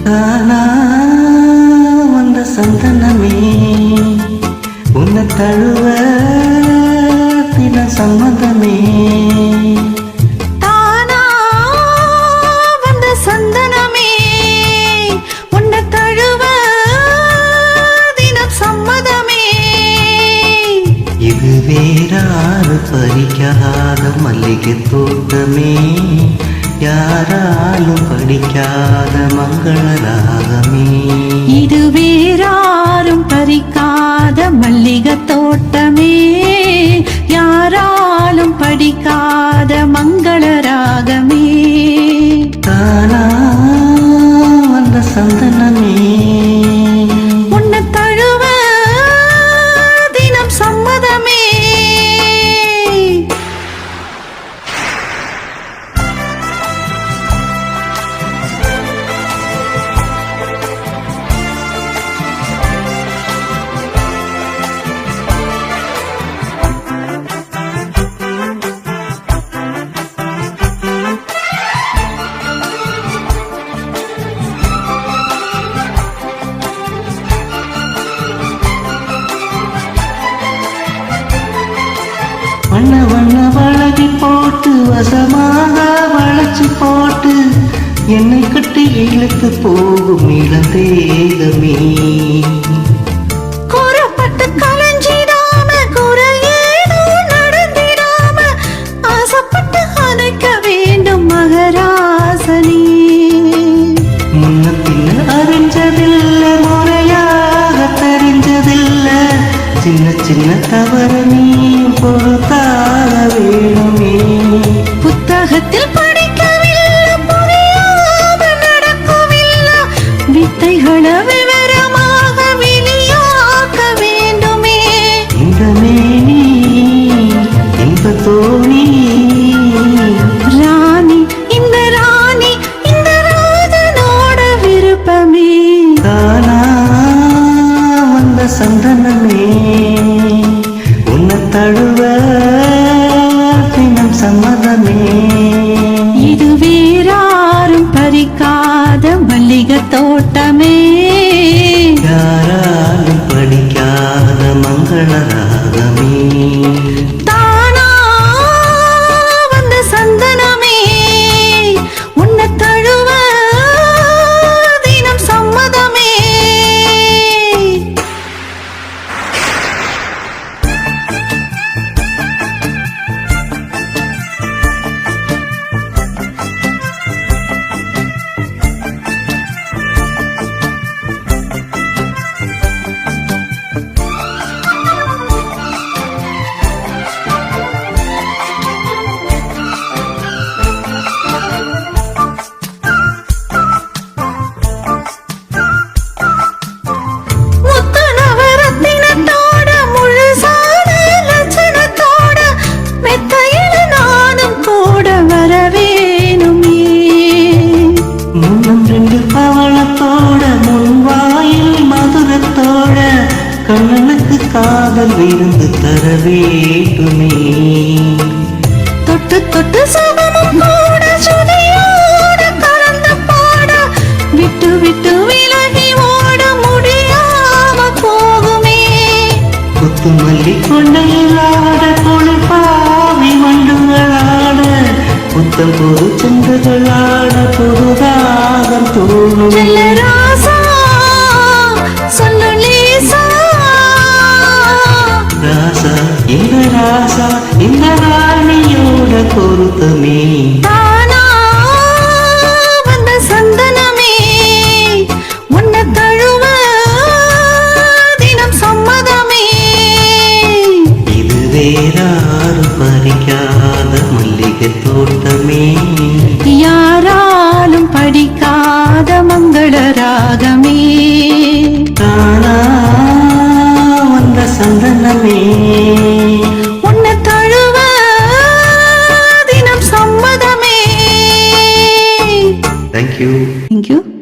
தானா வந்த சந்தனமே உன்னை தழுவ தின சம்மதமே. தானா வந்த சந்தனமே உன்னை தழுவ தினம் சம்மதமே. இது வேறாறு பறிக்காத மல்லிகை தோட்டமே, யாராலும் படிக்காத மங்கள ராகமே. இது வேறாரும் பறிக்காத மல்லிகை தோட்டமே, யாராலும் படிக்காத மங்கள ராகமே. தானா வந்த சந்தனமே உன்னை தழுவ தினம் சம்மதமே. வண்ண வண்ண வளகி போட்டு வசமாக வளைச்சு போட்டு என்னை கட்டி இழுத்து போகும் இளந்தேகமே. கூறப்பட்டு கலஞ்சிடாம குறையேதோ நடந்திடாம ஆசைப்பட்டு அணைக்க வேண்டும் மகராசனே. முன்ன பின்ன அறிஞ்சதில்லை, முறையாக தெரிஞ்சதில்லை, சின்ன சின்ன தவறு நீ பொறுத்தாக வேணுமே. புத்தகத்தில் படிக்கவில்லை, புரியாம நடக்கவில்லை, வித்தைகளை விவரமாக வெளியாக்க வேண்டுமே. இந்த மேனி இந்த தோணி ராணி இந்த ராணி இந்த ராஜனோட விருப்பமே. தானா வந்த சந்தனமே உன்னை தழுவ தினம் சம்மதமே. இது வேறாரும் பறிக்காத மல்லிகை தோட்டமே, யாராலும் படிக்காத மங்கள ராகமே. தானா வந்த சந்தனமே உன்னை தழுவ தினம் சம்மதமே. முத்துநவரத்தினத்தோட முழுசான லட்சணத்தோட மெத்தையில நானும் கூட வரவேணுமே. முன்னம் ரெண்டு பவளத்தோட முன்வாயில் மதுரத்தோட கண்ணனுக்கு காதல் விருந்து தர வேண்டுமே. தொட்டு தொட்டு சுகமும் கூட சுதியோட கலந்து பாட விட்டு விட்டு விலகி ஓட முடியாம போகுமே. குத்து மல்லி கொண்டையிலாட குளிப்பாவி வண்டுகளாட புத்தம் பொது செண்டுகளாட புதுதாகம் தோணும். செல்ல ராசா சொல்லு லேசா. ராசா இந்த ராசா இந்த ராணியோட பொருத்தமே. தானா வந்த சந்தனமே உன்னை தழுவ தினம் சம்மதமே. இது வேறாறு பறிக்காத மல்லிகை தோட்டமே, யாராலும் படிக்காத மங்கள ராகமே. தானா வந்த சந்தனமே உன்னை தழுவ தினம் சம்மதமே. தேங்க்யூ. தேங்க்யூ.